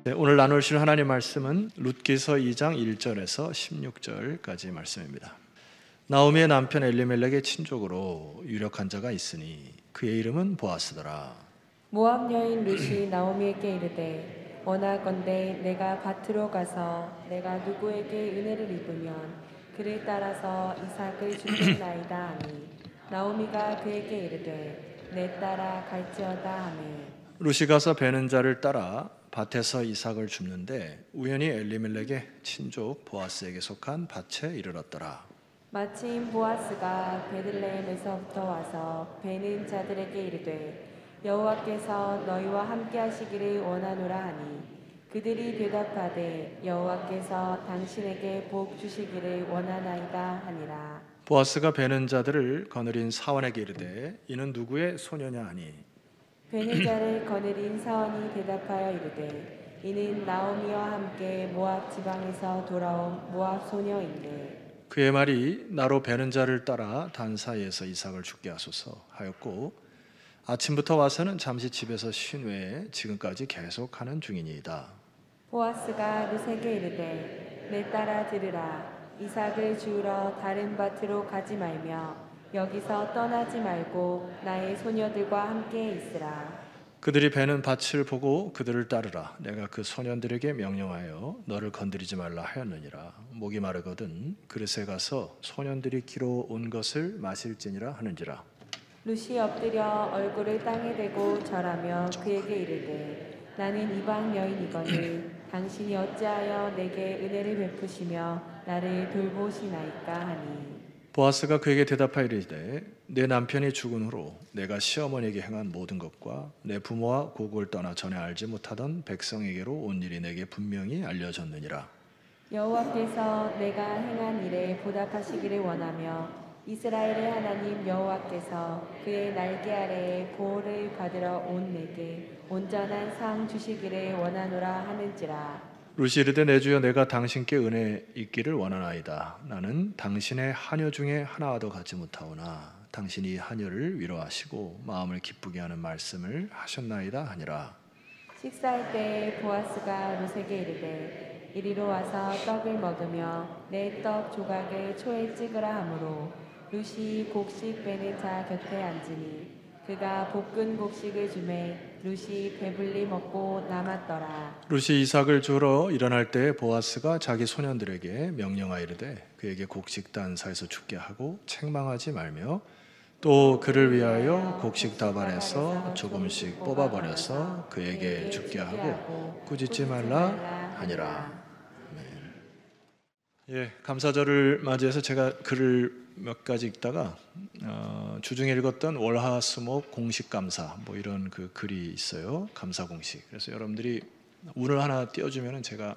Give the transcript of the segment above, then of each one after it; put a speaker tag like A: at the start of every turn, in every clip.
A: 네, 오늘 나누실 하나님 말씀은 룻기서 2장 1절에서 16절까지 말씀입니다. 나오미의 남편 엘리멜렉의 친족으로 유력한 자가 있으니 그의 이름은 보아스더라.
B: 모압 여인 룻이 나오미에게 이르되 원하건대 내가 밭으로 가서 내가 누구에게 은혜를 입으면 그를 따라서 이삭을 주겠나이다 하니 나오미가 그에게 이르되 내 따라 갈지어다 하매
A: 룻이 가서 베는 자를 따라 밭에서 이삭을 줍는데 우연히 엘리멜렉의 친족 보아스에게 속한 밭에 이르렀더라.
B: 마침 보아스가 베들레헴에서부터 와서 베는 자들에게 이르되 여호와께서 너희와 함께 하시기를 원하노라 하니 그들이 대답하되 여호와께서 당신에게 복 주시기를 원하나이다 하니라.
A: 보아스가 베는 자들을 거느린 사원에게 이르되 이는 누구의 소녀냐 하니
B: 베는 자를 거느린 사원이 대답하여 이르되 이는 나오미와 함께 모압 지방에서 돌아온 모압 소녀인데
A: 그의 말이 나로 베는 자를 따라 단 사이에서 이삭을 죽게 하소서 하였고 아침부터 와서는 잠시 집에서 쉰 외에 지금까지 계속하는 중이니이다.
B: 보아스가 룻에게 이르되 내 따라 들으라. 이삭을 주우러 다른 밭으로 가지 말며 여기서 떠나지 말고 나의 소녀들과 함께 있으라.
A: 그들이 베는 밭을 보고 그들을 따르라. 내가 그 소년들에게 명령하여 너를 건드리지 말라 하였느니라. 목이 마르거든 그릇에 가서 소년들이 기로 온 것을 마실지니라 하는지라.
B: 룻이 엎드려 얼굴을 땅에 대고 절하며 그에게 이르되 나는 이방 여인이거늘 당신이 어찌하여 내게 은혜를 베푸시며 나를 돌보시나이까 하니
A: 보아스가 그에게 대답하여 이르되 내 남편이 죽은 후로 내가 시어머니에게 행한 모든 것과 내 부모와 고국을 떠나 전에 알지 못하던 백성에게로 온 일이 내게 분명히 알려졌느니라.
B: 여호와께서 내가 행한 일에 보답하시기를 원하며 이스라엘의 하나님 여호와께서 그의 날개 아래에 보호를 받으러 온 내게 온전한 상 주시기를 원하노라 하는지라.
A: 룻이 이르되 내 주여 내가 당신께 은혜 있기를 원하나이다. 나는 당신의 하녀 중에 하나와도 같지 못하오나 당신이 하녀를 위로하시고 마음을 기쁘게 하는 말씀을 하셨나이다 하니라.
B: 식사할 때에 보아스가 룻에게 이르되 이리로 와서 떡을 먹으며 내 떡 조각을 초에 찍으라 하므로 룻이 곡식 빼는 자 곁에 앉으니 그가 볶은 곡식을 주매 룻이 배불리 먹고 남았더라.
A: 룻이 이삭을 주러 일어날 때 보아스가 자기 소년들에게 명령하여 이르되 그에게 곡식 단사에서 죽게 하고 책망하지 말며 또 그를 위하여 곡식 다발에서 조금씩 뽑아버려서 그에게 죽게 하고 꾸짖지 말라 하니라. 예, 감사절을 맞이해서 제가 글을 몇 가지 읽다가 주중에 읽었던 월화수목 공식 감사 뭐 이런 그 글이 있어요. 감사 공식. 그래서 여러분들이 운을 하나 띄워주면 제가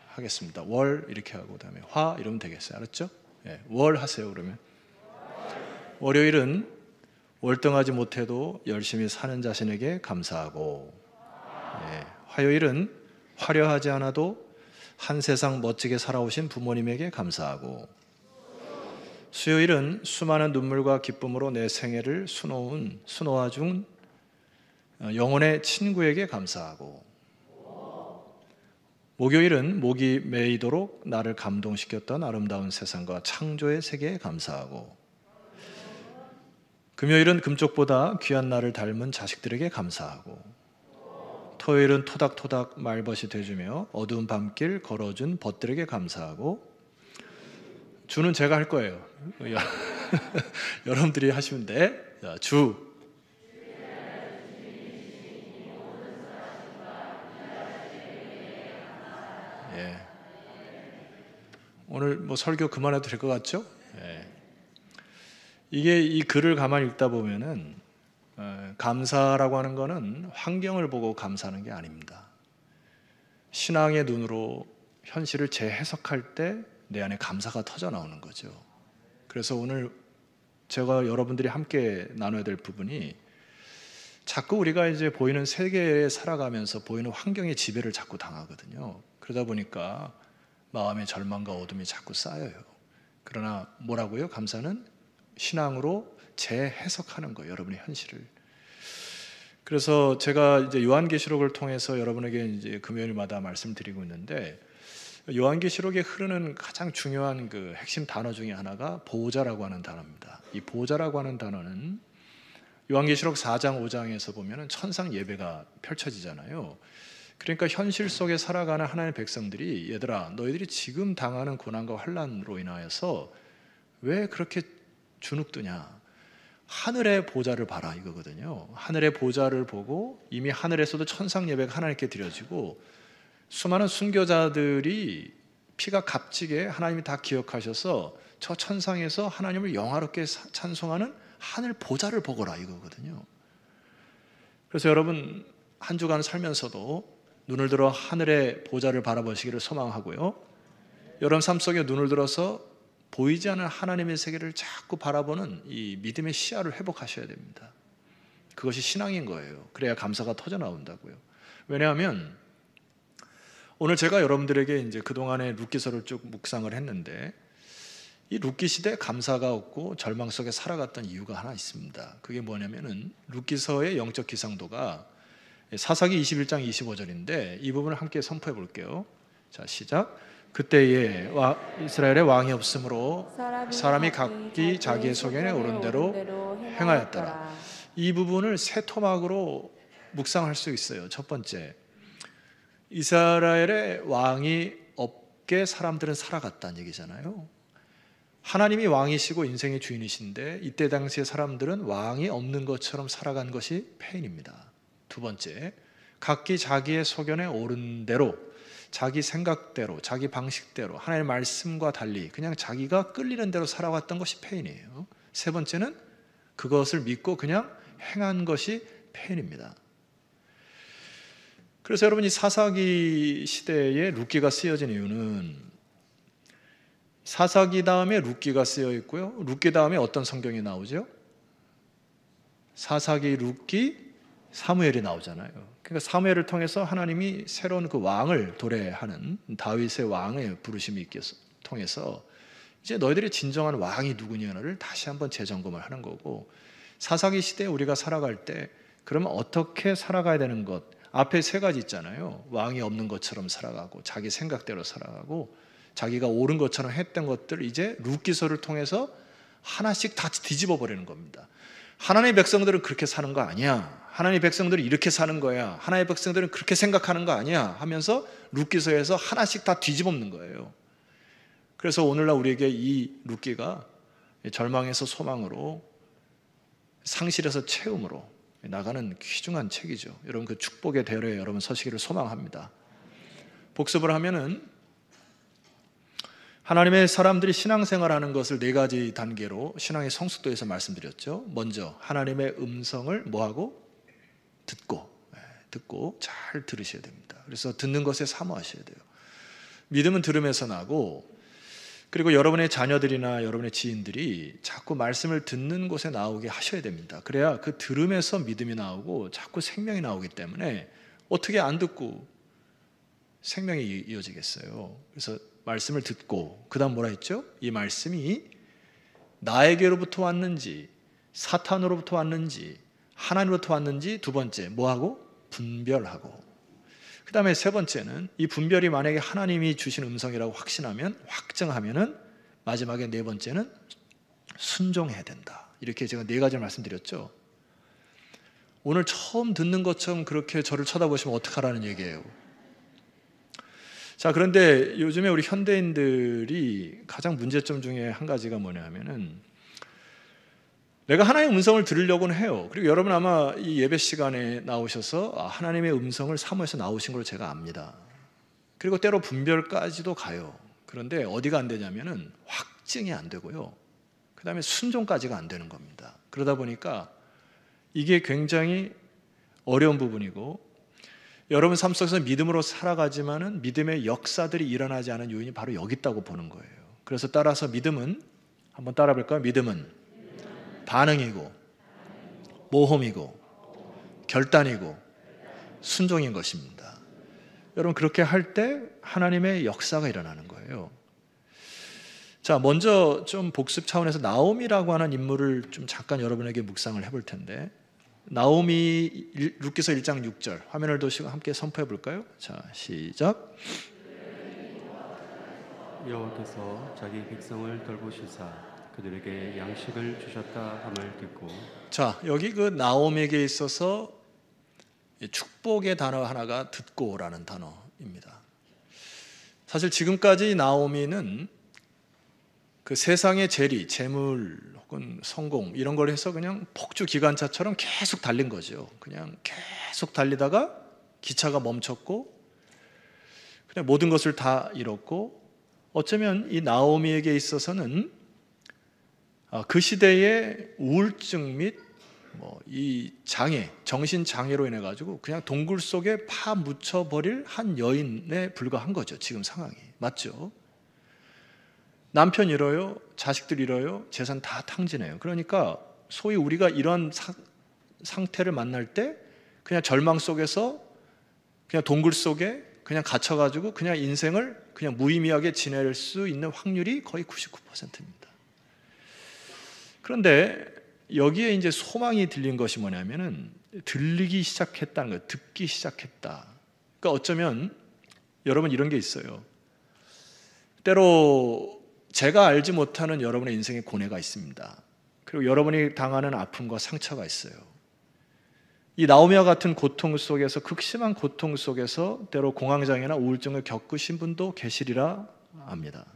A: 하겠습니다. 월 이렇게 하고 그다음에 화 이러면 되겠어요. 알았죠? 예, 월 하세요. 그러면 월요일은 월등하지 못해도 열심히 사는 자신에게 감사하고, 예, 화요일은 화려하지 않아도 한 세상 멋지게 살아오신 부모님에게 감사하고, 수요일은 수많은 눈물과 기쁨으로 내 생애를 수놓아준 영혼의 친구에게 감사하고, 목요일은 목이 메이도록 나를 감동시켰던 아름다운 세상과 창조의 세계에 감사하고, 금요일은 금쪽보다 귀한 나를 닮은 자식들에게 감사하고, 토요일은 토닥토닥 말벗이 돼주며 어두운 밤길 걸어준 벗들에게 감사하고, 주는 제가 할 거예요. 여러분들이 하시면 돼. 자, 주. 예. 오늘 뭐 설교 그만해도 될 것 같죠? 예. 이게 이 글을 가만히 읽다 보면은 감사라고 하는 거는 환경을 보고 감사하는 게 아닙니다. 신앙의 눈으로 현실을 재해석할 때 내 안에 감사가 터져 나오는 거죠. 그래서 오늘 제가 여러분들이 함께 나눠야 될 부분이 자꾸 우리가 이제 보이는 세계에 살아가면서 보이는 환경의 지배를 자꾸 당하거든요. 그러다 보니까 마음의 절망과 어둠이 자꾸 쌓여요. 그러나 뭐라고요? 감사는 신앙으로 재해석하는 거예요. 여러분의 현실을. 그래서 제가 이제 요한계시록을 통해서 여러분에게 이제 금요일마다 말씀드리고 있는데, 요한계시록에 흐르는 가장 중요한 그 핵심 단어 중에 하나가 보호자라고 하는 단어입니다. 이 보호자라고 하는 단어는 요한계시록 4장 5장에서 보면은 천상 예배가 펼쳐지잖아요. 그러니까 현실 속에 살아가는 하나님의 백성들이, 얘들아 너희들이 지금 당하는 고난과 환난으로 인하여서 왜 그렇게 주눅드냐, 하늘의 보좌를 봐라 이거거든요. 하늘의 보좌를 보고 이미 하늘에서도 천상 예배가 하나님께 드려지고, 수많은 순교자들이 피가 값지게 하나님이 다 기억하셔서 저 천상에서 하나님을 영화롭게 찬송하는 하늘 보좌를 보거라 이거거든요. 그래서 여러분 한 주간 살면서도 눈을 들어 하늘의 보좌를 바라보시기를 소망하고요, 여러분 삶 속에 눈을 들어서 보이지 않는 하나님의 세계를 자꾸 바라보는 이 믿음의 시야를 회복하셔야 됩니다. 그것이 신앙인 거예요. 그래야 감사가 터져 나온다고요. 왜냐하면 오늘 제가 여러분들에게 이제 그동안의 룻기서를 쭉 묵상을 했는데, 이 룻기 시대 감사가 없고 절망 속에 살아갔던 이유가 하나 있습니다. 그게 뭐냐면은 룻기서의 영적 기상도가 사사기 21장 25절인데 이 부분을 함께 선포해 볼게요. 자, 시작. 그때에 이스라엘에 왕이 없으므로 사람이 각기 자기의 소견에 오른 대로 행하였더라. 이 부분을 세 토막으로 묵상할 수 있어요. 첫 번째, 이스라엘의 왕이 없게 사람들은 살아갔다는 얘기잖아요. 하나님이 왕이시고 인생의 주인이신데 이때 당시의 사람들은 왕이 없는 것처럼 살아간 것이 패인입니다. 두 번째, 각기 자기의 소견에 오른 대로, 자기 생각대로, 자기 방식대로 하나님의 말씀과 달리 그냥 자기가 끌리는 대로 살아왔던 것이 패인이에요. 세 번째는 그것을 믿고 그냥 행한 것이 패인입니다. 그래서 여러분 이 사사기 시대에 룻기가 쓰여진 이유는, 사사기 다음에 룻기가 쓰여 있고요, 룻기 다음에 어떤 성경이 나오죠? 사사기, 룻기, 사무엘이 나오잖아요. 그러니까 사무엘을 통해서 하나님이 새로운 그 왕을 도래하는 다윗의 왕의 부르심이 있겠어 통해서 이제 너희들이 진정한 왕이 누구냐를 다시 한번 재점검을 하는 거고, 사사기 시대에 우리가 살아갈 때 그러면 어떻게 살아가야 되는 것, 앞에 세 가지 있잖아요. 왕이 없는 것처럼 살아가고, 자기 생각대로 살아가고, 자기가 옳은 것처럼 했던 것들 이제 룻기서를 통해서 하나씩 다 뒤집어 버리는 겁니다. 하나님의 백성들은 그렇게 사는 거 아니야, 하나님의 백성들은 이렇게 사는 거야, 하나님의 백성들은 그렇게 생각하는 거 아니야 하면서 룻기서에서 하나씩 다 뒤집어엎는 거예요. 그래서 오늘날 우리에게 이 룻기가 절망에서 소망으로, 상실에서 체험으로 나가는 귀중한 책이죠. 여러분 그 축복의 대로에 여러분 서시기를 소망합니다. 복습을 하면은 하나님의 사람들이 신앙생활하는 것을 네 가지 단계로 신앙의 성숙도에서 말씀드렸죠. 먼저 하나님의 음성을 뭐하고? 듣고 잘 들으셔야 됩니다. 그래서 듣는 것에 사모하셔야 돼요. 믿음은 들음에서 나고, 그리고 여러분의 자녀들이나 여러분의 지인들이 자꾸 말씀을 듣는 곳에 나오게 하셔야 됩니다. 그래야 그 들음에서 믿음이 나오고 자꾸 생명이 나오기 때문에 어떻게 안 듣고 생명이 이어지겠어요. 그래서 말씀을 듣고, 그 다음 뭐라 했죠? 이 말씀이 나에게로부터 왔는지 사탄으로부터 왔는지 하나님으로부터 왔는지, 두 번째 뭐하고? 분별하고, 그 다음에 세 번째는 이 분별이 만약에 하나님이 주신 음성이라고 확정하면은 마지막에 네 번째는 순종해야 된다. 이렇게 제가 네 가지를 말씀드렸죠. 오늘 처음 듣는 것처럼 그렇게 저를 쳐다보시면 어떡하라는 얘기예요. 자, 그런데 요즘에 우리 현대인들이 가장 문제점 중에 한 가지가 뭐냐면은, 내가 하나님의 음성을 들으려고는 해요. 그리고 여러분 아마 이 예배 시간에 나오셔서 하나님의 음성을 사모해서 나오신 걸로 제가 압니다. 그리고 때로 분별까지도 가요. 그런데 어디가 안 되냐면은 확증이 안 되고요, 그 다음에 순종까지가 안 되는 겁니다. 그러다 보니까 이게 굉장히 어려운 부분이고, 여러분 삶 속에서 믿음으로 살아가지만은 믿음의 역사들이 일어나지 않은 요인이 바로 여기 있다고 보는 거예요. 그래서 따라서 믿음은, 한번 따라 볼까요? 믿음은 반응이고 모험이고 결단이고 순종인 것입니다. 여러분 그렇게 할 때 하나님의 역사가 일어나는 거예요. 자, 먼저 좀 복습 차원에서 나옴이라고 하는 인물을 좀 잠깐 여러분에게 묵상을 해볼 텐데, 나오미 룻기서 1장 6절 화면을 두시고 함께 선포해 볼까요? 자, 시작.
C: 여호와께서 자기 백성을 돌보시사 그들에게 양식을 주셨다 함을 듣고.
A: 자, 여기 그 나오미에게 있어서 축복의 단어 하나가 듣고라는 단어입니다. 사실 지금까지 나오미는 그 세상의 재리, 재물 혹은 성공 이런 걸 해서 그냥 폭주 기관차처럼 계속 달린 거죠. 그냥 계속 달리다가 기차가 멈췄고 그냥 모든 것을 다 잃었고, 어쩌면 이 나오미에게 있어서는 그 시대의 우울증 및 이 장애, 정신 장애로 인해 가지고 그냥 동굴 속에 파묻혀 버릴 한 여인에 불과한 거죠. 지금 상황이 맞죠? 남편 잃어요, 자식들 잃어요, 재산 다 탕진해요. 그러니까 소위 우리가 이런 상태를 만날 때 그냥 절망 속에서 그냥 동굴 속에 그냥 갇혀가지고 그냥 인생을 그냥 무의미하게 지낼 수 있는 확률이 거의 99%입니다. 그런데 여기에 이제 소망이 들린 것이 뭐냐면은 들리기 시작했다는 거예요. 듣기 시작했다. 그러니까 어쩌면 여러분 이런 게 있어요. 때로 제가 알지 못하는 여러분의 인생의 고뇌가 있습니다. 그리고 여러분이 당하는 아픔과 상처가 있어요. 이 나오미와 같은 고통 속에서, 극심한 고통 속에서 때로 공황장애나 우울증을 겪으신 분도 계시리라 압니다.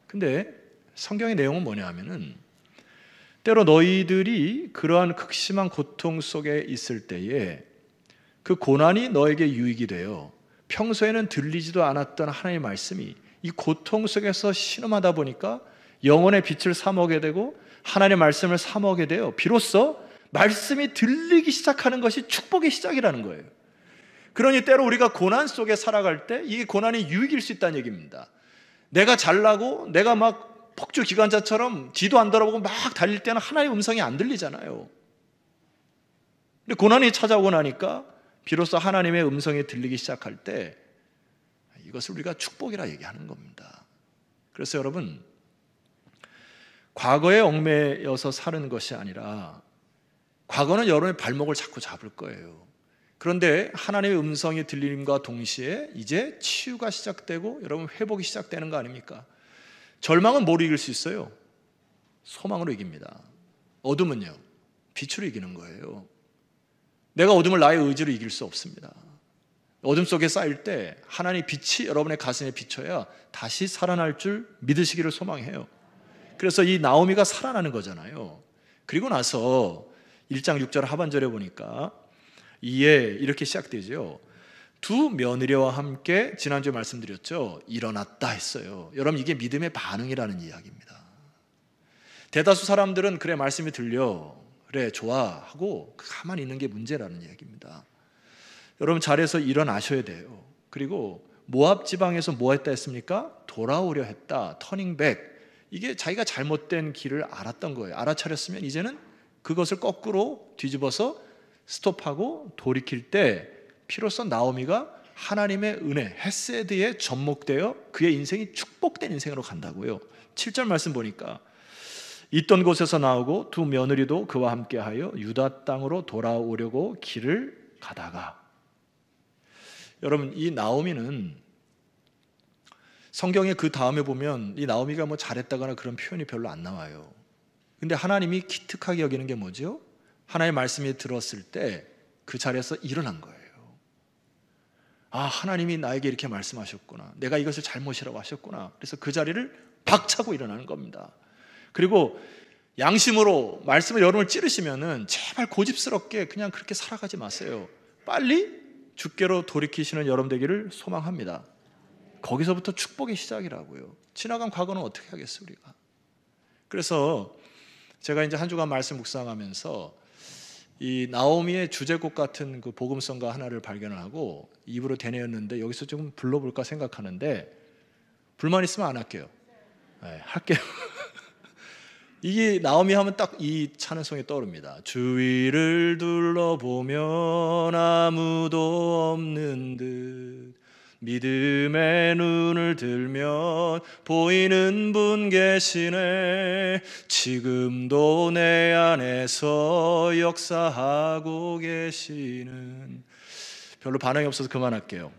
A: 근데 성경의 내용은 뭐냐 하면은 때로 너희들이 그러한 극심한 고통 속에 있을 때에 그 고난이 너에게 유익이 되어 평소에는 들리지도 않았던 하나님의 말씀이 이 고통 속에서 신음하다 보니까 영혼의 빛을 사모하게 되고 하나님의 말씀을 사모하게 되어 비로소 말씀이 들리기 시작하는 것이 축복의 시작이라는 거예요. 그러니 때로 우리가 고난 속에 살아갈 때 이 고난이 유익일 수 있다는 얘기입니다. 내가 잘나고 내가 막 폭주 기관차처럼 뒤도 안 돌아보고 막 달릴 때는 하나님의 음성이 안 들리잖아요. 근데 고난이 찾아오고 나니까 비로소 하나님의 음성이 들리기 시작할 때 이것을 우리가 축복이라 얘기하는 겁니다. 그래서 여러분, 과거에 얽매여서 사는 것이 아니라 과거는 여러분의 발목을 자꾸 잡을 거예요. 그런데 하나님의 음성이 들림과 동시에 이제 치유가 시작되고 여러분 회복이 시작되는 거 아닙니까? 절망은 뭐로 이길 수 있어요? 소망으로 이깁니다. 어둠은요? 빛으로 이기는 거예요. 내가 어둠을 나의 의지로 이길 수 없습니다. 어둠 속에 쌓일 때 하나님의 빛이 여러분의 가슴에 비춰야 다시 살아날 줄 믿으시기를 소망해요. 그래서 이 나오미가 살아나는 거잖아요. 그리고 나서 1장 6절 하반절에 보니까 이에 이렇게 시작되죠. 두 며느리와 함께 지난주에 말씀드렸죠. 일어났다 했어요. 여러분 이게 믿음의 반응이라는 이야기입니다. 대다수 사람들은 그래 말씀이 들려, 그래 좋아 하고 가만히 있는 게 문제라는 이야기입니다. 여러분 자리에서 일어나셔야 돼요. 그리고 모압 지방에서 뭐 했다 했습니까? 돌아오려 했다. 터닝백. 이게 자기가 잘못된 길을 알았던 거예요. 알아차렸으면 이제는 그것을 거꾸로 뒤집어서 스톱하고 돌이킬 때 비로소 나오미가 하나님의 은혜, 헤세드에 접목되어 그의 인생이 축복된 인생으로 간다고요. 7절 말씀 보니까 있던 곳에서 나오고 두 며느리도 그와 함께하여 유다 땅으로 돌아오려고 길을 가다가, 여러분 이 나오미는 성경에 그 다음에 보면 이 나오미가 뭐 잘했다거나 그런 표현이 별로 안 나와요. 근데 하나님이 기특하게 여기는 게 뭐죠? 하나님의 말씀이 들었을 때 그 자리에서 일어난 거예요. 아, 하나님이 나에게 이렇게 말씀하셨구나. 내가 이것을 잘못이라고 하셨구나. 그래서 그 자리를 박차고 일어나는 겁니다. 그리고 양심으로 말씀을 여러분을 찌르시면은 제발 고집스럽게 그냥 그렇게 살아가지 마세요. 빨리 주께로 돌이키시는 여러분 되기를 소망합니다. 거기서부터 축복의 시작이라고요. 지나간 과거는 어떻게 하겠어요, 우리가. 그래서 제가 이제 한 주간 말씀 묵상하면서 이 나오미의 주제곡 같은 그 복음성가 하나를 발견을 하고 입으로 되뇌었는데 여기서 좀 불러볼까 생각하는데, 불만 있으면 안 할게요. 네, 할게요. 이게 나오미 하면 딱 이 찬송이 떠오릅니다. 주위를 둘러보면 아무도 없는 듯 믿음의 눈을 들면 보이는 분 계시네. 지금도 내 안에서 역사하고 계시는. 별로 반응이 없어서 그만할게요.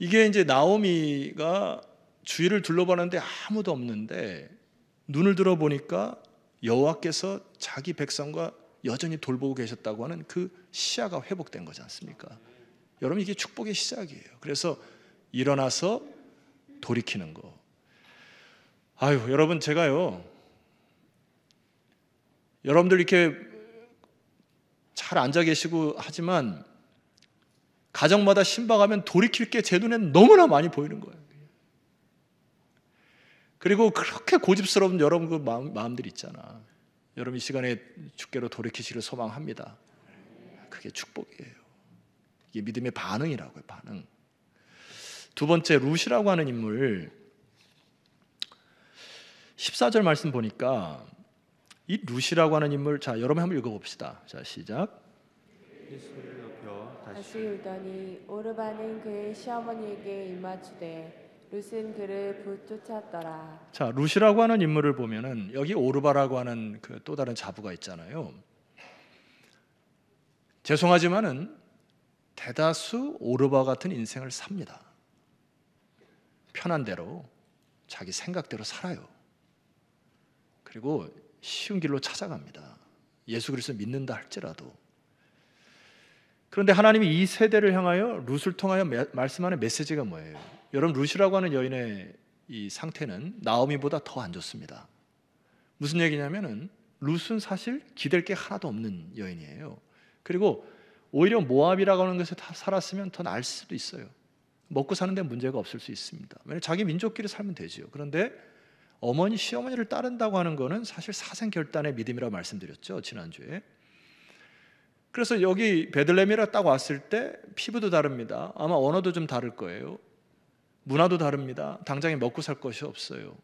A: 이게 이제 나오미가 주위를 둘러봤는데 아무도 없는데 눈을 들어보니까 여호와께서 자기 백성과 여전히 돌보고 계셨다고 하는 그 시야가 회복된 거지 않습니까? 여러분, 이게 축복의 시작이에요. 그래서 일어나서 돌이키는 거. 아유, 여러분, 제가요, 여러분들 이렇게 잘 앉아 계시고 하지만 가정마다 신방하면 돌이킬 게 제 눈엔 너무나 많이 보이는 거예요. 그리고 그렇게 고집스러운 여러분 그 마음들 있잖아. 여러분 이 시간에 주께로 돌이키시기를 소망합니다. 그게 축복이에요. 이게 믿음의 반응이라고요. 반응. 두 번째, 룻이라고 하는 인물 14절 말씀 보니까 이 룻이라고 하는 인물, 자 여러분 한번 읽어봅시다. 자 시작.
C: 예수를 높여
B: 다시 울더니 오르바는 그의 시어머니에게 입맞추되 룻은 그를 붙쫓았더라.
A: 자, 룻이라고 하는 인물을 보면은 여기 오르바라고 하는 그 또 다른 자부가 있잖아요. 죄송하지만은 대다수 오르바 같은 인생을 삽니다. 편한 대로 자기 생각대로 살아요. 그리고 쉬운 길로 찾아갑니다. 예수 그리스도 믿는다 할지라도. 그런데 하나님이 이 세대를 향하여 룻을 통하여 말씀하는 메시지가 뭐예요? 여러분, 룻이라고 하는 여인의 이 상태는 나오미보다 더 안 좋습니다. 무슨 얘기냐면은 룻은 사실 기댈 게 하나도 없는 여인이에요. 그리고 오히려 모압이라고 하는 것에 다 살았으면 더 나을 수도 있어요. 먹고 사는 데 문제가 없을 수 있습니다. 왜냐하면 자기 민족끼리 살면 되죠. 그런데 어머니, 시어머니를 따른다고 하는 것은 사실 사생결단의 믿음이라고 말씀드렸죠, 지난주에. 그래서 여기 베들레헴이라 딱 왔을 때 피부도 다릅니다. 아마 언어도 좀 다를 거예요. 문화도 다릅니다. 당장에 먹고 살 것이 없어요.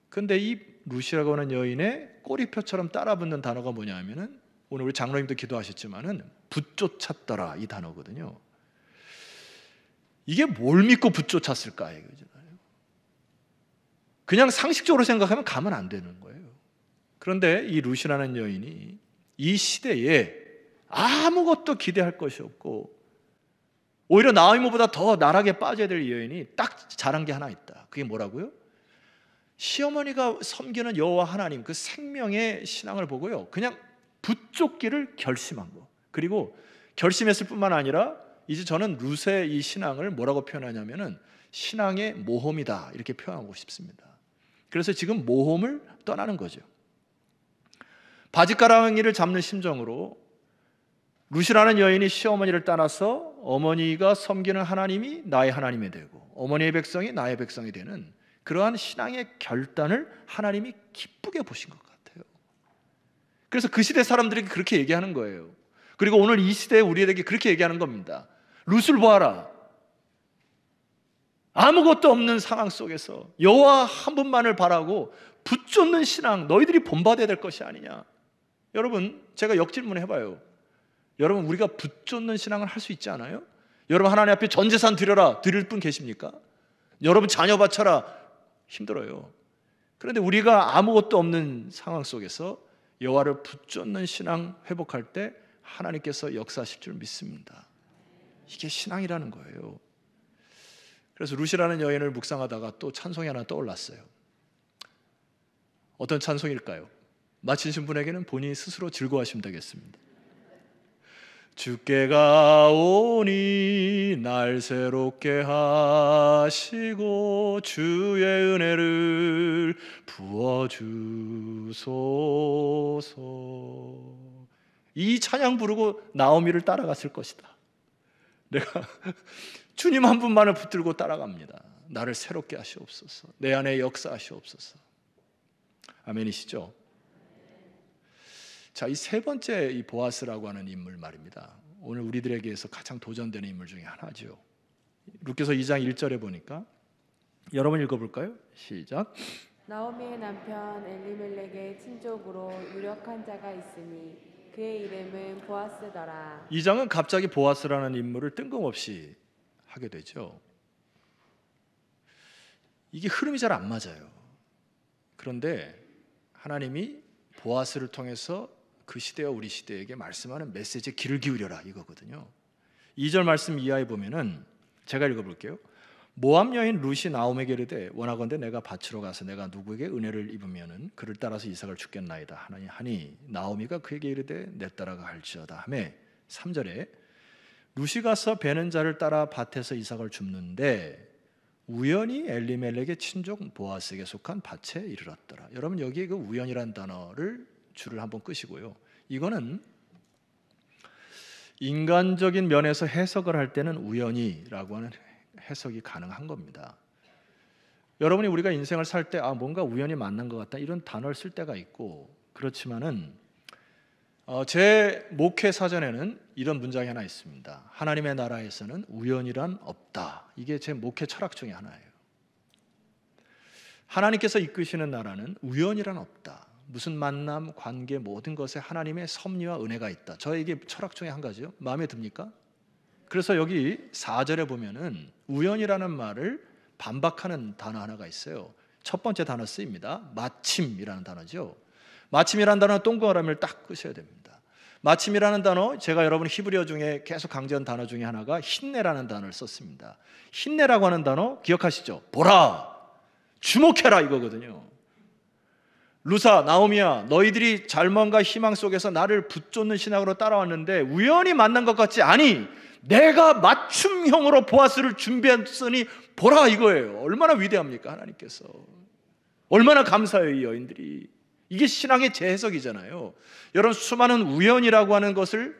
A: 그런데 이 룻이라고 하는 여인의 꼬리표처럼 따라붙는 단어가 뭐냐면은 오늘 우리 장로님도 기도하셨지만은 붙쫓았더라, 이 단어거든요. 이게 뭘 믿고 붙쫓았을까 이거잖아요. 그냥 상식적으로 생각하면 가면 안 되는 거예요. 그런데 이 룻이라는 여인이 이 시대에 아무것도 기대할 것이 없고 오히려 나오미보다 더 나락에 빠져야 될 여인이 딱 잘한 게 하나 있다. 그게 뭐라고요? 시어머니가 섬기는 여호와 하나님 그 생명의 신앙을 보고요, 그냥 붙쫓기를 결심한 거. 그리고 결심했을 뿐만 아니라 이제 저는 룻의 이 신앙을 뭐라고 표현하냐면은 신앙의 모험이다, 이렇게 표현하고 싶습니다. 그래서 지금 모험을 떠나는 거죠. 바짓가랑이를 잡는 심정으로 룻이라는 여인이 시어머니를 따라서 어머니가 섬기는 하나님이 나의 하나님이 되고 어머니의 백성이 나의 백성이 되는 그러한 신앙의 결단을 하나님이 기쁘게 보신 것 같아요. 그래서 그 시대 사람들에게 그렇게 얘기하는 거예요. 그리고 오늘 이 시대에 우리에게 그렇게 얘기하는 겁니다. 룻을 보아라. 아무것도 없는 상황 속에서 여호와 한 분만을 바라고 붙쫓는 신앙, 너희들이 본받아야 될 것이 아니냐. 여러분, 제가 역질문 해봐요. 여러분, 우리가 붙쫓는 신앙을 할 수 있지 않아요? 여러분, 하나님 앞에 전 재산 드려라, 드릴 분 계십니까? 여러분, 자녀 바쳐라, 힘들어요. 그런데 우리가 아무것도 없는 상황 속에서 여호와를 붙쫓는 신앙 회복할 때 하나님께서 역사하실 줄 믿습니다. 이게 신앙이라는 거예요. 그래서 룻이라는 여인을 묵상하다가 또 찬송이 하나 떠올랐어요. 어떤 찬송일까요? 마치신 분에게는 본인이 스스로 즐거워하시면 되겠습니다. 주께 가오니 날 새롭게 하시고 주의 은혜를 부어주소서. 이 찬양 부르고 나오미를 따라갔을 것이다. 내가 주님 한 분만을 붙들고 따라갑니다. 나를 새롭게 하시옵소서. 내 안에 역사하시옵소서. 아멘이시죠? 자, 이 세 번째 이 보아스라고 하는 인물 말입니다. 오늘 우리들에게서 가장 도전되는 인물 중에 하나죠. 룻기서 2장 1절에 보니까 여러분 읽어볼까요? 시작.
B: 나오미의 남편 엘리멜렉의 친족으로 유력한 자가 있으니 그의 이름은 보아스더라.
A: 2장은 갑자기 보아스라는 인물을 뜬금없이 하게 되죠. 이게 흐름이 잘 안 맞아요. 그런데 하나님이 보아스를 통해서 그 시대와 우리 시대에게 말씀하는 메시지에 귀를 기울여라 이거거든요. 2절 말씀 이하에 보면은 제가 읽어볼게요. 모압 여인 룻이 나오미에게 이르되 원하건대 내가 밭으로 가서 내가 누구에게 은혜를 입으면은 그를 따라서 이삭을 주겠나이다 하니 나오미가 그에게 이르되 내 따라가 할지어다 하매 3절에 룻이 가서 베는 자를 따라 밭에서 이삭을 줍는데 우연히 엘리멜렉의 친족 보아스에게 속한 밭에 이르렀더라. 여러분 여기 그 우연이라는 단어를 줄을 한번 끄시고요. 이거는 인간적인 면에서 해석을 할 때는 우연이라고 하는 해석이 가능한 겁니다. 여러분이 우리가 인생을 살 때 뭔가 우연히 만난 것 같다 이런 단어를 쓸 때가 있고 그렇지만은 제 목회 사전에는 이런 문장이 하나 있습니다. 하나님의 나라에서는 우연이란 없다. 이게 제 목회 철학 중에 하나예요. 하나님께서 이끄시는 나라는 우연이란 없다. 무슨 만남, 관계 모든 것에 하나님의 섭리와 은혜가 있다. 저에게 철학 중에 한 가지요. 마음에 듭니까? 그래서 여기 4절에 보면은 우연이라는 말을 반박하는 단어 하나가 있어요. 첫 번째 단어 쓰입니다. 마침이라는 단어죠. 마침이라는 단어는 동그라미를 딱 끄셔야 됩니다. 마침이라는 단어, 제가 여러분 히브리어 중에 계속 강조한 단어 중에 하나가 힘내라는 단어를 썼습니다. 힘내라고 하는 단어 기억하시죠? 보라, 주목해라 이거거든요. 루사, 나오미야, 너희들이 잘못과 희망 속에서 나를 붙쫓는 신학으로 따라왔는데 우연히 만난 것 같지? 아니, 내가 맞춤형으로 보아스를 준비했으니 보라 이거예요. 얼마나 위대합니까 하나님께서. 얼마나 감사해요 이 여인들이. 이게 신앙의 재해석이잖아요. 여러분 수많은 우연이라고 하는 것을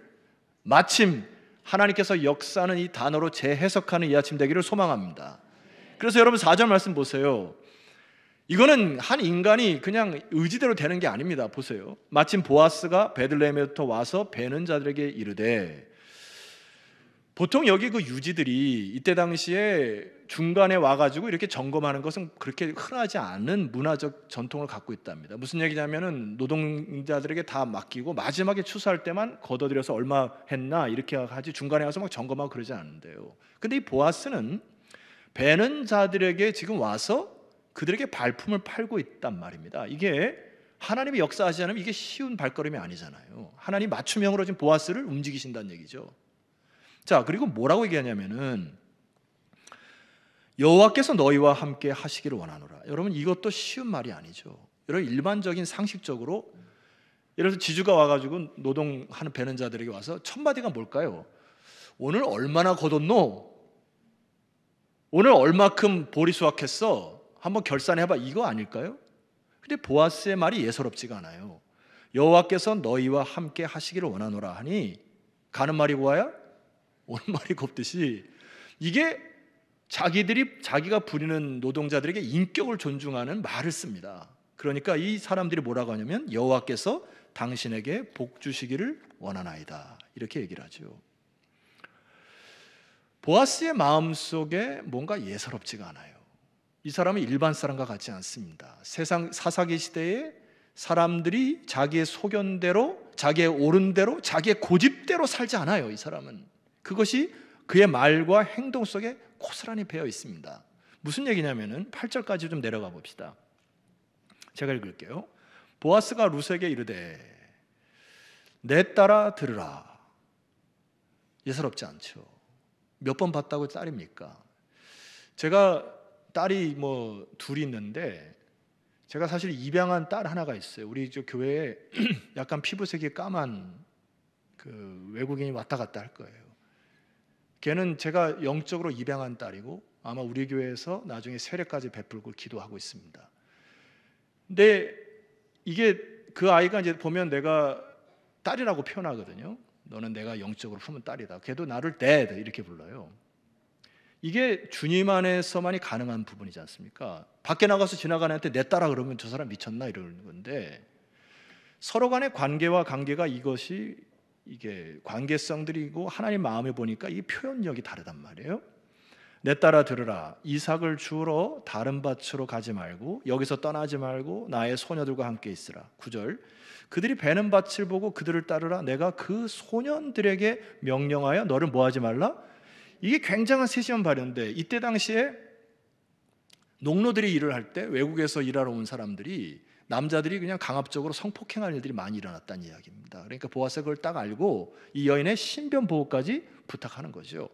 A: 마침 하나님께서 역사하는 이 단어로 재해석하는 이 아침 되기를 소망합니다. 그래서 여러분 4절 말씀 보세요. 이거는 한 인간이 그냥 의지대로 되는 게 아닙니다. 보세요. 마침 보아스가 베들레헴에부터 와서 베는 자들에게 이르되, 보통 여기 그 유지들이 이때 당시에 중간에 와가지고 이렇게 점검하는 것은 그렇게 흔하지 않은 문화적 전통을 갖고 있답니다. 무슨 얘기냐면은 노동자들에게 다 맡기고 마지막에 추수할 때만 걷어들여서 얼마 했나 이렇게 하지 중간에 와서 막 점검하고 그러지 않는데요. 근데 이 보아스는 베는 자들에게 지금 와서 그들에게 발품을 팔고 있단 말입니다. 이게 하나님이 역사하지 않으면 이게 쉬운 발걸음이 아니잖아요. 하나님 맞춤형으로 지금 보아스를 움직이신다는 얘기죠. 자, 그리고 뭐라고 얘기하냐면은 여호와께서 너희와 함께 하시기를 원하노라. 여러분 이것도 쉬운 말이 아니죠. 여러분 일반적인 상식적으로 예를 들어서 지주가 와가지고 노동하는 베는 자들에게 와서 첫 마디가 뭘까요? 오늘 얼마나 거뒀노? 오늘 얼마큼 보리 수확했어? 한번 결산해봐 이거 아닐까요? 근데 보아스의 말이 예사롭지가 않아요. 여호와께서 너희와 함께 하시기를 원하노라 하니 가는 말이 뭐야? 오는 말이 곱듯이 이게 자기가 부리는 노동자들에게 인격을 존중하는 말을 씁니다. 그러니까 이 사람들이 뭐라고 하냐면 여호와께서 당신에게 복 주시기를 원하나이다 이렇게 얘기를 하죠. 보아스의 마음속에 뭔가 예사롭지가 않아요. 이 사람은 일반 사람과 같지 않습니다. 세상 사사기 시대에 사람들이 자기의 소견대로, 자기의 옳은대로, 자기의 고집대로 살지 않아요. 이 사람은 그것이 그의 말과 행동 속에 고스란히 배어 있습니다. 무슨 얘기냐면은 8절까지 좀 내려가 봅시다. 제가 읽을게요. 보아스가 룻에게 이르되 내 딸아 들으라. 예사롭지 않죠. 몇 번 봤다고 딸입니까? 제가 딸이 둘이 있는데 제가 사실 입양한 딸 하나가 있어요. 우리 저 교회에 약간 피부색이 까만 그 외국인이 왔다 갔다 할 거예요. 걔는 제가 영적으로 입양한 딸이고 아마 우리 교회에서 나중에 세례까지 베풀고 기도하고 있습니다. 근데 이게 그 아이가 이제 보면 내가 딸이라고 표현하거든요. 너는 내가 영적으로 품은 딸이다. 걔도 나를 dad 이렇게 불러요. 이게 주님 안에서만이 가능한 부분이지 않습니까? 밖에 나가서 지나가는 애한테 내 딸아 그러면 저 사람 미쳤나 이러는 건데 서로 간의 관계와 관계가 이것이 이게 관계성들이고 하나님 마음에 보니까 이 표현력이 다르단 말이에요. 내 딸아 들으라. 이삭을 주우러 다른 밭으로 가지 말고 여기서 떠나지 말고 나의 소녀들과 함께 있으라. 9절 그들이 베는 밭을 보고 그들을 따르라. 내가 그 소년들에게 명령하여 너를 뭐하지 말라. 이게 굉장한 세심한 발언인데 이때 당시에 농노들이 일을 할 때 외국에서 일하러 온 사람들이 남자들이 그냥 강압적으로 성폭행하는 일들이 많이 일어났다는 이야기입니다. 그러니까 보아스가 그걸 딱 알고 이 여인의 신변 보호까지 부탁하는 거죠.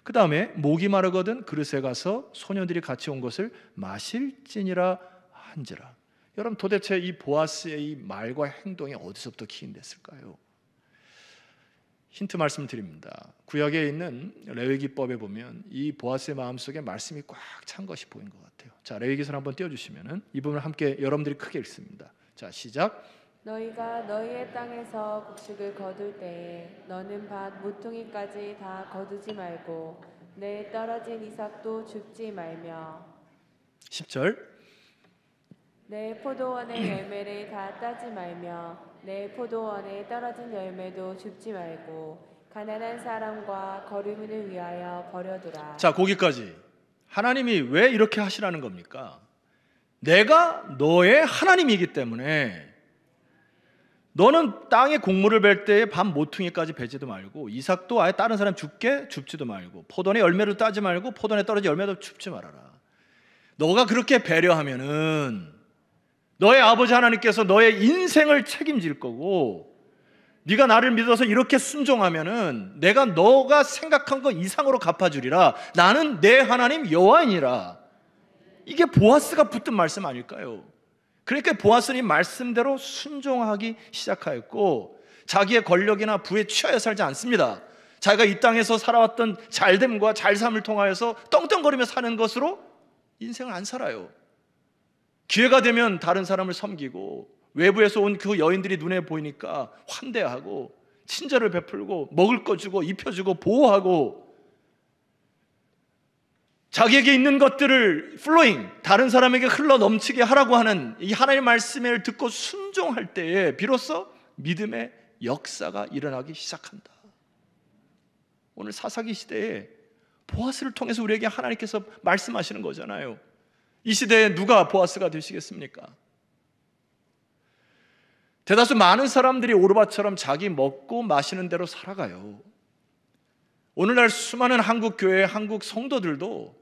A: 그 다음에 목이 마르거든 그릇에 가서 소녀들이 같이 온 것을 마실지니라 한지라. 여러분 도대체 이 보아스의 이 말과 행동이 어디서부터 기인됐을까요? 힌트 말씀을 드립니다. 구약에 있는 레위기법에 보면 이 보아스의 마음속에 말씀이 꽉 찬 것이 보인 것 같아요. 자, 레위기서를 한번 띄워주시면 이 부분을 함께 여러분들이 크게 읽습니다. 자, 시작.
B: 너희가 너희의 땅에서 곡식을 거둘 때에 너는 밭 모퉁이까지 다 거두지 말고 내 떨어진 이삭도 줍지 말며
A: 10절.
B: 내 포도원의 열매를 다 따지 말며 내 포도원에 떨어진 열매도 줍지 말고 가난한 사람과 거류민을 위하여 버려두라.
A: 자, 거기까지. 하나님이 왜 이렇게 하시라는 겁니까? 내가 너의 하나님이기 때문에 너는 땅에 곡물을 벨 때에 반 모퉁이까지 베지도 말고 이삭도 아예 다른 사람 줍지도 말고 포도원의 열매를 따지 말고 포도원에 떨어진 열매도 줍지 말아라. 너가 그렇게 배려하면은 너의 아버지 하나님께서 너의 인생을 책임질 거고 네가 나를 믿어서 이렇게 순종하면은 내가 너가 생각한 것 이상으로 갚아주리라. 나는 내 하나님 여호와이니라. 이게 보아스가 붙든 말씀 아닐까요? 그러니까 보아스는 이 말씀대로 순종하기 시작하였고 자기의 권력이나 부에 취하여 살지 않습니다. 자기가 이 땅에서 살아왔던 잘됨과 잘삼을 통하여서 떵떵거리며 사는 것으로 인생을 안 살아요. 기회가 되면 다른 사람을 섬기고 외부에서 온 그 여인들이 눈에 보이니까 환대하고 친절을 베풀고 먹을 거 주고 입혀주고 보호하고 자기에게 있는 것들을 플로잉 다른 사람에게 흘러 넘치게 하라고 하는 이 하나님의 말씀을 듣고 순종할 때에 비로소 믿음의 역사가 일어나기 시작한다. 오늘 사사기 시대에 보아스를 통해서 우리에게 하나님께서 말씀하시는 거잖아요. 이 시대에 누가 보아스가 되시겠습니까? 대다수 많은 사람들이 오르바처럼 자기 먹고 마시는 대로 살아가요. 오늘날 수많은 한국 교회, 한국 성도들도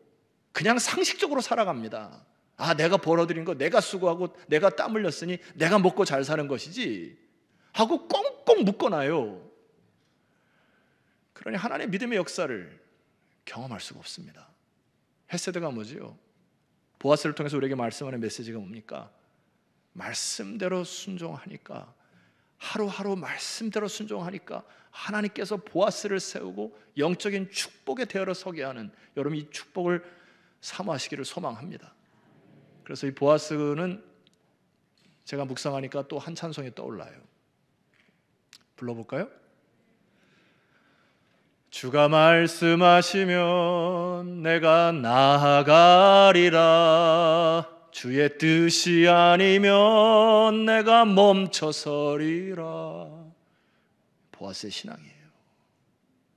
A: 그냥 상식적으로 살아갑니다. 아, 내가 벌어들인 거 내가 수고하고 내가 땀 흘렸으니 내가 먹고 잘 사는 것이지 하고 꽁꽁 묶어놔요. 그러니 하나님의 믿음의 역사를 경험할 수가 없습니다. 헤세드가 뭐지요? 보아스를 통해서 우리에게 말씀하는 메시지가 뭡니까? 말씀대로 순종하니까 하루하루 말씀대로 순종하니까 하나님께서 보아스를 세우고 영적인 축복의 대열에 서게 하는 여러분 이 축복을 사모하시기를 소망합니다. 그래서 이 보아스는 제가 묵상하니까 또 한 찬송이 떠올라요. 불러볼까요? 주가 말씀하시면 내가 나아가리라. 주의 뜻이 아니면 내가 멈춰서리라. 보아스의 신앙이에요.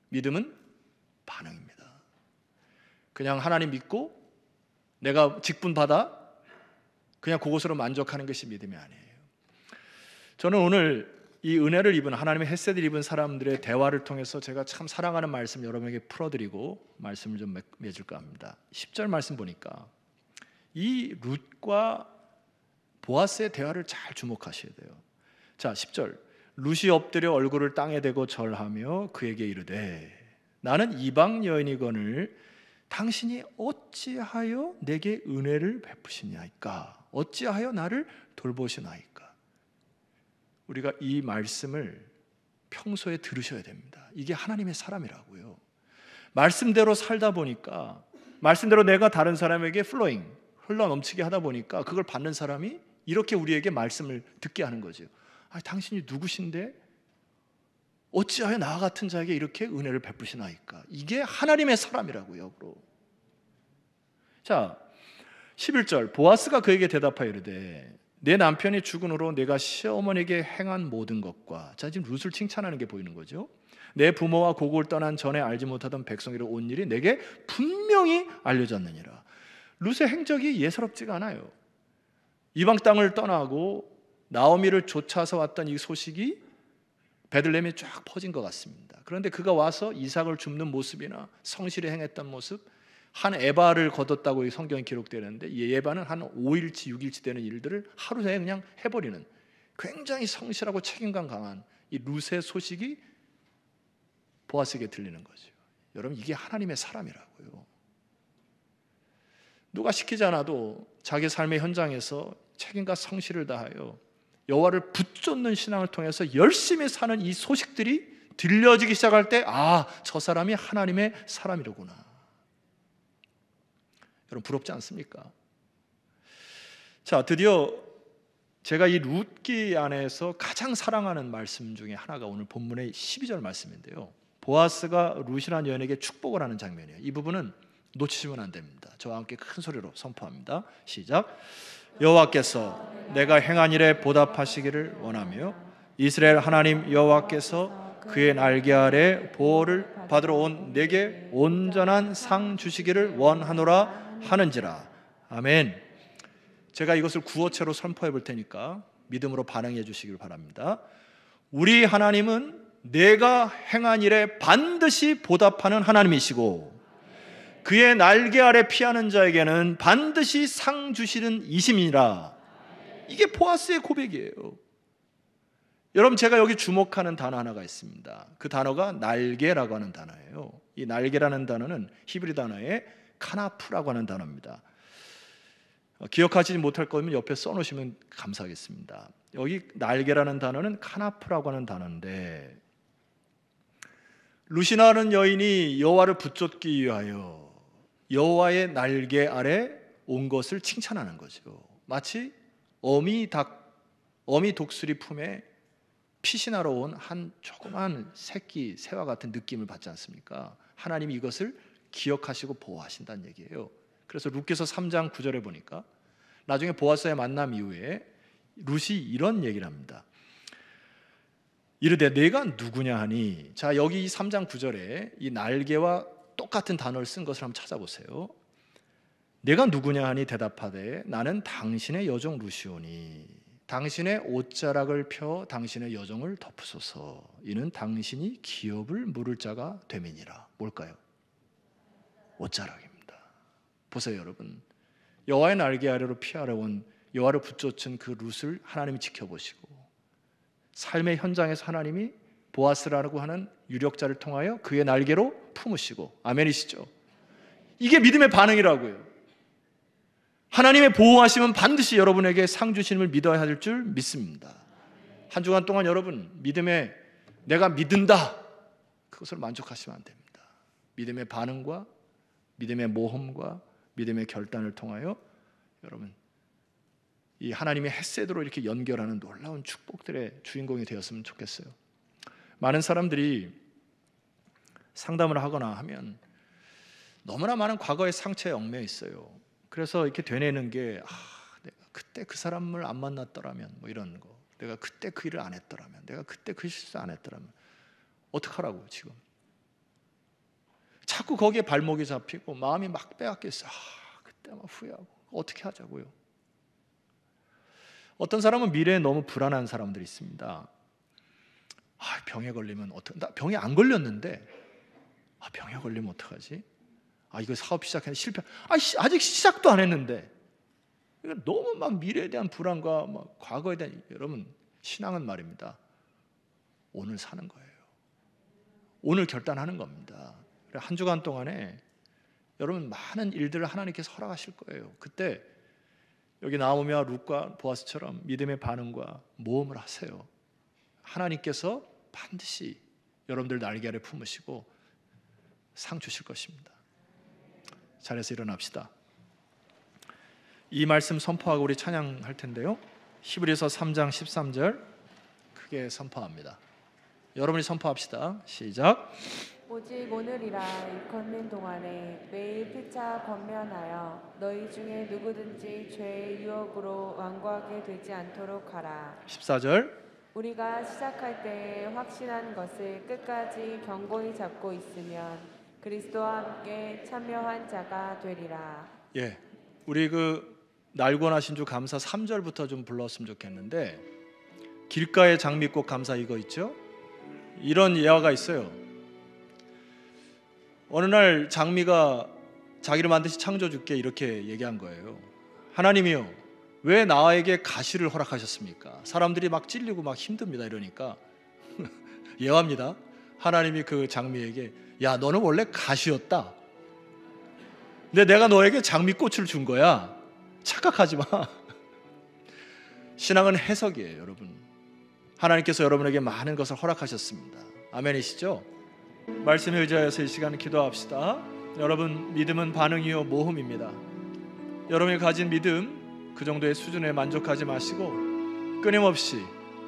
A: 믿음은 반응입니다. 그냥 하나님 믿고 내가 직분 받아 그냥 그것으로 만족하는 것이 믿음이 아니에요. 저는 오늘 이 은혜를 입은 하나님의 헤세드를 입은 사람들의 대화를 통해서 제가 참 사랑하는 말씀 여러분에게 풀어드리고 말씀을 좀 맺을까 합니다. 10절 말씀 보니까 이 룻과 보아스의 대화를 잘 주목하셔야 돼요. 자, 10절. 룻이 엎드려 얼굴을 땅에 대고 절하며 그에게 이르되 나는 이방 여인이거늘 당신이 어찌하여 내게 은혜를 베푸시냐이까? 어찌하여 나를 돌보시나이까? 우리가 이 말씀을 평소에 들으셔야 됩니다. 이게 하나님의 사람이라고요. 말씀대로 살다 보니까 말씀대로 내가 다른 사람에게 플로잉 흘러 넘치게 하다 보니까 그걸 받는 사람이 이렇게 우리에게 말씀을 듣게 하는 거죠. 아, 당신이 누구신데 어찌하여 나 같은 자에게 이렇게 은혜를 베푸시나이까? 이게 하나님의 사람이라고요. 자, 11절. 보아스가 그에게 대답하여 이르되 내 남편이 죽은 후로 내가 시어머니에게 행한 모든 것과, 자, 지금 룻을 칭찬하는 게 보이는 거죠. 내 부모와 고국을 떠난 전에 알지 못하던 백성에게 온 일이 내게 분명히 알려졌느니라. 룻의 행적이 예사롭지가 않아요. 이방 땅을 떠나고 나오미를 쫓아서 왔던 이 소식이 베들레헴에 쫙 퍼진 것 같습니다. 그런데 그가 와서 이삭을 줍는 모습이나 성실히 행했던 모습, 한 에바를 거뒀다고 이 성경에 기록되는데 이 에바는 한 5일치 6일치 되는 일들을 하루에 그냥 해버리는 굉장히 성실하고 책임감 강한 이 룻의 소식이 보아스에게 들리는 거죠. 여러분, 이게 하나님의 사람이라고요. 누가 시키지 않아도 자기 삶의 현장에서 책임과 성실을 다하여 여호와를 붙잡는 신앙을 통해서 열심히 사는 이 소식들이 들려지기 시작할 때, 아, 저 사람이 하나님의 사람이로구나. 여러분, 부럽지 않습니까? 자, 드디어 제가 이 룻기 안에서 가장 사랑하는 말씀 중에 하나가 오늘 본문의 12절 말씀인데요, 보아스가 룻이라는 여인에게 축복을 하는 장면이에요. 이 부분은 놓치시면 안 됩니다. 저와 함께 큰 소리로 선포합니다. 시작. 여호와께서 내가 행한 일에 보답하시기를 원하며 이스라엘 하나님 여호와께서 그의 날개 아래 보호를 받으러 온 내게 온전한 상 주시기를 원하노라 하는지라. 아멘. 제가 이것을 구어체로 선포해 볼 테니까 믿음으로 반응해 주시길 바랍니다. 우리 하나님은 내가 행한 일에 반드시 보답하는 하나님이시고 그의 날개 아래 피하는 자에게는 반드시 상 주시는 이심이라. 이게 보아스의 고백이에요. 여러분, 제가 여기 주목하는 단어 하나가 있습니다. 그 단어가 날개라고 하는 단어예요. 이 날개라는 단어는 히브리 단어의 카나프라고 하는 단어입니다. 기억하지 못할 거면 옆에 써놓으시면 감사하겠습니다. 여기 날개라는 단어는 카나프라고 하는 단어인데, 룻이라는 여인이 여호와를 붙잡기 위하여 여호와의 날개 아래 온 것을 칭찬하는 거죠. 마치 어미 독수리 품에 피신하러 온 한 조그만 새끼 새와 같은 느낌을 받지 않습니까? 하나님이 이것을 기억하시고 보호하신다는 얘기예요. 그래서 룻기서 3장 9절에 보니까 나중에 보아스의 만남 이후에 룻이 이런 얘기를 합니다. 이르되 내가 누구냐 하니, 자, 여기 3장 9절에 이 날개와 똑같은 단어를 쓴 것을 한번 찾아보세요. 내가 누구냐 하니 대답하되 나는 당신의 여종 룻이오니 당신의 옷자락을 펴 당신의 여종을 덮으소서. 이는 당신이 기업을 물을 자가 됨이니라. 뭘까요? 옷자락입니다. 보세요, 여러분. 여호와의 날개 아래로 피하러 온 여호와를 붙쫓은 그 룻을 하나님이 지켜보시고 삶의 현장에서 하나님이 보아스라고 하는 유력자를 통하여 그의 날개로 품으시고, 아멘이시죠? 이게 믿음의 반응이라고요. 하나님의 보호하심은 반드시 여러분에게 상 주심을 믿어야 할 줄 믿습니다. 한 주간 동안 여러분 믿음에 내가 믿는다, 그것을 만족하시면 안 됩니다. 믿음의 반응과 믿음의 모험과 믿음의 결단을 통하여 여러분 이 하나님의 헤세드로 이렇게 연결하는 놀라운 축복들의 주인공이 되었으면 좋겠어요. 많은 사람들이 상담을 하거나 하면 너무나 많은 과거의 상처에 얽매여 있어요. 그래서 이렇게 되뇌는 게, 내가 그때 그 사람을 안 만났더라면, 뭐 이런 거, 내가 그때 그 일을 안 했더라면, 내가 그때 그 실수 안 했더라면 어떡하라고요. 지금 자꾸 거기에 발목이 잡히고 마음이 막 빼앗겨 있어. 그때 막 후회하고 어떻게 하자고요. 어떤 사람은 미래에 너무 불안한 사람들이 있습니다. 병에 걸리면 나 병에 안 걸렸는데 병에 걸리면 어떡하지? 이거 사업 시작했는데 실패. 아직 시작도 안 했는데. 너무 막 미래에 대한 불안과 막 과거에 대한, 여러분 신앙은 말입니다, 오늘 사는 거예요. 오늘 결단하는 겁니다. 한 주간 동안에 여러분 많은 일들을 하나님께서 허락하실 거예요. 그때 여기 나오며 룻과 보아스처럼 믿음의 반응과 모험을 하세요. 하나님께서 반드시 여러분들 날개 아래 품으시고 상 주실 것입니다. 자리에서 일어납시다. 이 말씀 선포하고 우리 찬양할 텐데요, 히브리서 3장 13절 크게 선포합니다. 여러분이 선포합시다. 시작.
B: 오직 오늘이라 일컫는 동안에 매일 피차 권면하여 너희 중에 누구든지 죄의 유혹으로 완고하게 되지 않도록 하라.
A: 14절.
B: 우리가 시작할 때에 확신한 것을 끝까지 견고히 잡고 있으면 그리스도와 함께 참여한 자가 되리라.
A: 예, 우리 날고나신 주 감사 3절부터 좀 불렀으면 좋겠는데, 길가의 장미꽃 감사 이거 있죠? 이런 예화가 있어요. 어느 날 장미가 자기를 만드신 창조주께 이렇게 얘기한 거예요. 하나님이요, 왜 나에게 가시를 허락하셨습니까? 사람들이 막 찔리고 막 힘듭니다. 이러니까 예화입니다. 하나님이 그 장미에게, 야, 너는 원래 가시였다. 근데 내가 너에게 장미꽃을 준 거야. 착각하지 마. 신앙은 해석이에요, 여러분. 하나님께서 여러분에게 많은 것을 허락하셨습니다. 아멘이시죠? 말씀에 의지하여서 이 시간 기도합시다. 여러분, 믿음은 반응이요 모험입니다. 여러분이 가진 믿음 그 정도의 수준에 만족하지 마시고 끊임없이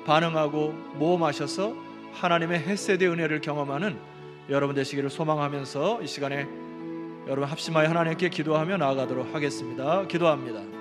A: 반응하고 모험하셔서 하나님의 헤세드의 은혜를 경험하는 여러분 되시기를 소망하면서 이 시간에 여러분 합심하여 하나님께 기도하며 나아가도록 하겠습니다. 기도합니다.